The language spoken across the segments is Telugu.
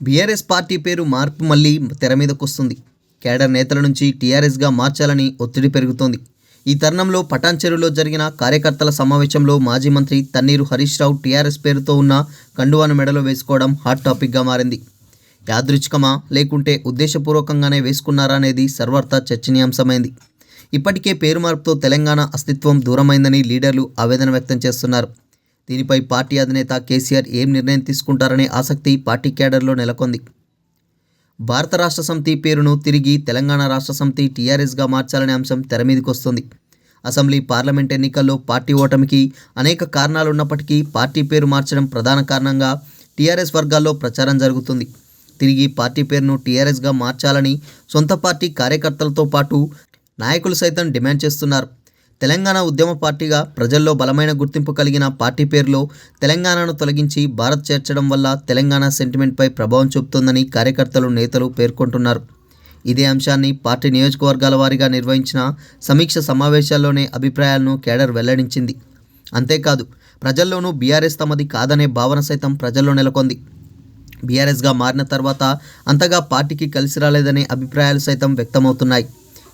బీఆర్ఎస్ పార్టీ పేరు మార్పు మళ్ళీ తెర మీదకొస్తుంది. కేడర్ నేతల నుంచి టీఆర్ఎస్గా మార్చాలని ఒత్తిడి పెరుగుతోంది. ఈ తరుణంలో పటాన్చెరులో జరిగిన కార్యకర్తల సమావేశంలో మాజీ మంత్రి తన్నీరు హరీష్ రావు టీఆర్ఎస్ పేరుతో ఉన్న కండువాను మెడలో వేసుకోవడం హాట్ టాపిక్గా మారింది. యాదృచ్ఛికమా లేకుంటే ఉద్దేశపూర్వకంగానే వేసుకున్నారా అనేది సర్వత్రా చర్చనీయాంశమైంది. ఇప్పటికే పేరు మార్పుతో తెలంగాణ అస్తిత్వం దూరమైందని లీడర్లు ఆవేదన వ్యక్తం చేస్తున్నారు. దీనిపై పార్టీ అధినేత కేసీఆర్ ఏం నిర్ణయం తీసుకుంటారనే ఆసక్తి పార్టీ కేడర్లో నెలకొంది. భారత రాష్ట్ర సమితి పేరును తిరిగి తెలంగాణ రాష్ట్ర సమితి టీఆర్ఎస్గా మార్చాలనే అంశం తెరమీదికొస్తుంది. అసెంబ్లీ పార్లమెంట్ ఎన్నికల్లో పార్టీ ఓటమికి అనేక కారణాలున్నప్పటికీ పార్టీ పేరు మార్చడం ప్రధాన కారణంగా టీఆర్ఎస్ వర్గాల్లో ప్రచారం జరుగుతుంది. తిరిగి పార్టీ పేరును టీఆర్ఎస్గా మార్చాలని సొంత పార్టీ కార్యకర్తలతో పాటు నాయకులు సైతం డిమాండ్ చేస్తున్నారు. తెలంగాణ ఉద్యమ పార్టీగా ప్రజల్లో బలమైన గుర్తింపు కలిగిన పార్టీ పేరులో తెలంగాణను తొలగించి భారత్ చేర్చడం వల్ల తెలంగాణ సెంటిమెంట్పై ప్రభావం చూపుతుందని కార్యకర్తలు, నేతలు పేర్కొంటున్నారు. ఇదే అంశాన్ని పార్టీ నియోజకవర్గాల వారీగా నిర్వహించిన సమీక్ష సమావేశాల్లోనే అభిప్రాయాలను కేడర్ వెల్లడించింది. అంతేకాదు, ప్రజల్లోనూ బీఆర్ఎస్ తమది కాదనే భావన సైతం ప్రజల్లో నెలకొంది. బీఆర్ఎస్గా మారిన తర్వాత అంతగా పార్టీకి కలిసి రాలేదనే అభిప్రాయాలు సైతం వ్యక్తమవుతున్నాయి.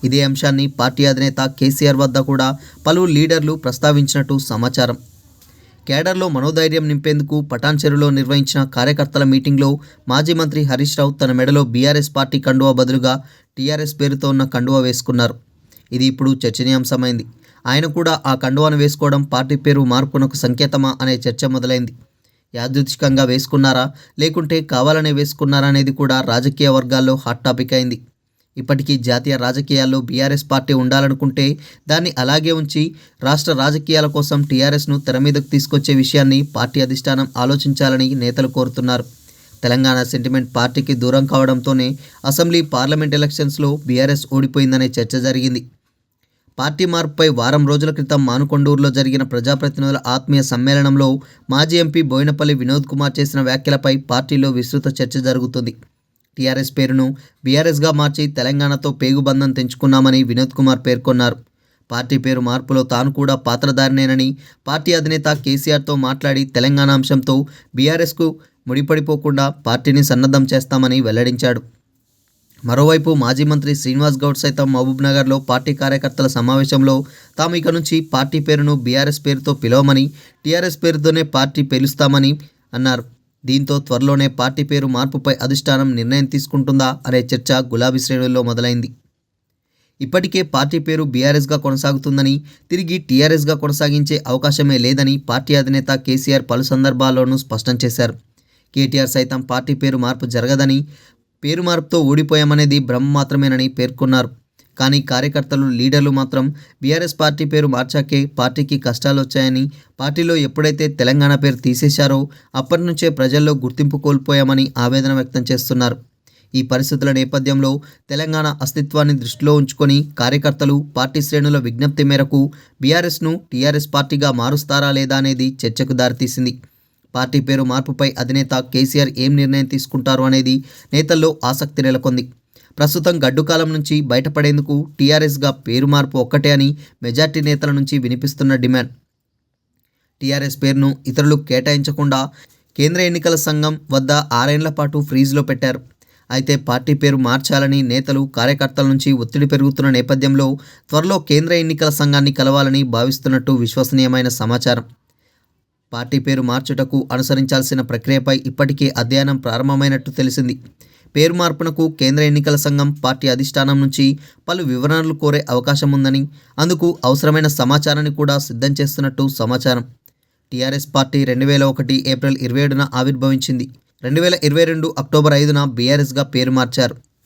ఇదే అంశాన్ని పార్టీ అధినేత కేసీఆర్ వద్ద కూడా పలువురు లీడర్లు ప్రస్తావించినట్టు సమాచారం. కేడర్లో మనోధైర్యం నింపేందుకు పటాన్చెరులో నిర్వహించిన కార్యకర్తల మీటింగ్లో మాజీ మంత్రి హరీష్ రావు తన మెడలో బీఆర్ఎస్ పార్టీ కండువా బదులుగా టీఆర్ఎస్ పేరుతో ఉన్న కండువా వేసుకున్నారు. ఇది ఇప్పుడు చర్చనీయాంశమైంది. ఆయన కూడా ఆ కండువాను వేసుకోవడం పార్టీ పేరు మార్పునకు సంకేతమా అనే చర్చ మొదలైంది. యాదృచ్ఛికంగా వేసుకున్నారా లేకుంటే కావాలనే వేసుకున్నారా అనేది కూడా రాజకీయ వర్గాల్లో హాట్ టాపిక్ అయింది. ఇప్పటికీ జాతీయ రాజకీయాల్లో బీఆర్ఎస్ పార్టీ ఉండాలనుకుంటే దాన్ని అలాగే ఉంచి రాష్ట్ర రాజకీయాల కోసం టీఆర్ఎస్ను తెర మీదకు తీసుకొచ్చే విషయాన్ని పార్టీ అధిష్టానం ఆలోచించాలని నేతలు కోరుతున్నారు. తెలంగాణ సెంటిమెంట్ పార్టీకి దూరం కావడంతోనే అసెంబ్లీ, పార్లమెంట్ ఎలక్షన్స్లో బీఆర్ఎస్ ఓడిపోయిందనే చర్చ జరిగింది. పార్టీ మార్పుపై వారం రోజుల క్రితం మానుకొండూరులో జరిగిన ప్రజాప్రతినిధుల ఆత్మీయ సమ్మేళనంలో మాజీ ఎంపీ బోయినపల్లి వినోద్ కుమార్ చేసిన వ్యాఖ్యలపై పార్టీలో విస్తృత చర్చ జరుగుతుంది. టీఆర్ఎస్ పేరును బీఆర్ఎస్గా మార్చి తెలంగాణతో పేగుబంధం తెంచుకున్నామని వినోద్ కుమార్ పేర్కొన్నారు. పార్టీ పేరు మార్పులో తాను కూడా పాత్రధారినేనని, పార్టీ అధినేత కేసీఆర్తో మాట్లాడి తెలంగాణ అంశంతో బీఆర్ఎస్కు ముడిపడిపోకుండా పార్టీని సన్నద్ధం చేస్తామని వెల్లడించాడు. మరోవైపు మాజీ మంత్రి శ్రీనివాస్ గౌడ్ సైతం మహబూబ్నగర్లో పార్టీ కార్యకర్తల సమావేశంలో తాము ఇక నుంచి పార్టీ పేరును బీఆర్ఎస్ పేరుతో పిలవమని, టీఆర్ఎస్ పేరుతోనే పార్టీ పిలుస్తామని అన్నారు. దీంతో త్వరలోనే పార్టీ పేరు మార్పుపై అధిష్టానం నిర్ణయం తీసుకుంటుందా అనే చర్చ గులాబీ శ్రేణుల్లో మొదలైంది. ఇప్పటికే పార్టీ పేరు బీఆర్ఎస్గా కొనసాగుతుందని, తిరిగి టీఆర్ఎస్గా కొనసాగించే అవకాశమే లేదని పార్టీ అధినేత కేసీఆర్ పలు సందర్భాల్లోనూ స్పష్టం చేశారు. కేటీఆర్ సైతం పార్టీ పేరు మార్పు జరగదని, పేరు మార్పుతో ఓడిపోయామనేది భ్రమ మాత్రమేనని పేర్కొన్నారు. కానీ కార్యకర్తలు, లీడర్లు మాత్రం బీఆర్ఎస్ పార్టీ పేరు మార్చాకే పార్టీకి కష్టాలు వచ్చాయని, పార్టీలో ఎప్పుడైతే తెలంగాణ పేరు తీసేశారో అప్పటి నుంచే ప్రజల్లో గుర్తింపు కోల్పోయామని ఆవేదన వ్యక్తం చేస్తున్నారు. ఈ పరిస్థితుల నేపథ్యంలో తెలంగాణ అస్తిత్వాన్ని దృష్టిలో ఉంచుకొని కార్యకర్తలు, పార్టీ శ్రేణుల విజ్ఞప్తి మేరకు బీఆర్ఎస్ను టీఆర్ఎస్ పార్టీగా మారుస్తారా లేదా అనేది చర్చకు దారితీసింది. పార్టీ పేరు మార్పుపై అధినేత కేసీఆర్ ఏం నిర్ణయం తీసుకుంటారు అనేది నేతల్లో ఆసక్తి నెలకొంది. ప్రస్తుతం గడ్డుకాలం నుంచి బయటపడేందుకు టీఆర్ఎస్గా పేరు మార్పు ఒక్కటే అని మెజార్టీ నేతల నుంచి వినిపిస్తున్న డిమాండ్. టీఆర్ఎస్ పేరును ఇతరులు కేటాయించకుండా కేంద్ర ఎన్నికల సంఘం వద్ద 6 ఏళ్ల పాటు ఫ్రీజ్లో పెట్టారు. అయితే పార్టీ పేరు మార్చాలని నేతలు, కార్యకర్తల నుంచి ఒత్తిడి పెరుగుతున్న నేపథ్యంలో త్వరలో కేంద్ర ఎన్నికల సంఘాన్ని కలవాలని భావిస్తున్నట్టు విశ్వసనీయమైన సమాచారం. పార్టీ పేరు మార్చుటకు అనుసరించాల్సిన ప్రక్రియపై ఇప్పటికే అధ్యయనం ప్రారంభమైనట్టు తెలిసింది. పేరు మార్పునకు కేంద్ర ఎన్నికల సంఘం, పార్టీ అధిష్టానం నుంచి పలు వివరణలు కోరే అవకాశం ఉందని, అందుకు అవసరమైన సమాచారాన్ని కూడా సిద్ధం చేస్తున్నట్టు సమాచారం. టీఆర్ఎస్ పార్టీ 2001 ఏప్రిల్ 27న ఆవిర్భవించింది. 2022 అక్టోబర్ 5న బీఆర్ఎస్గా పేరు మార్చారు.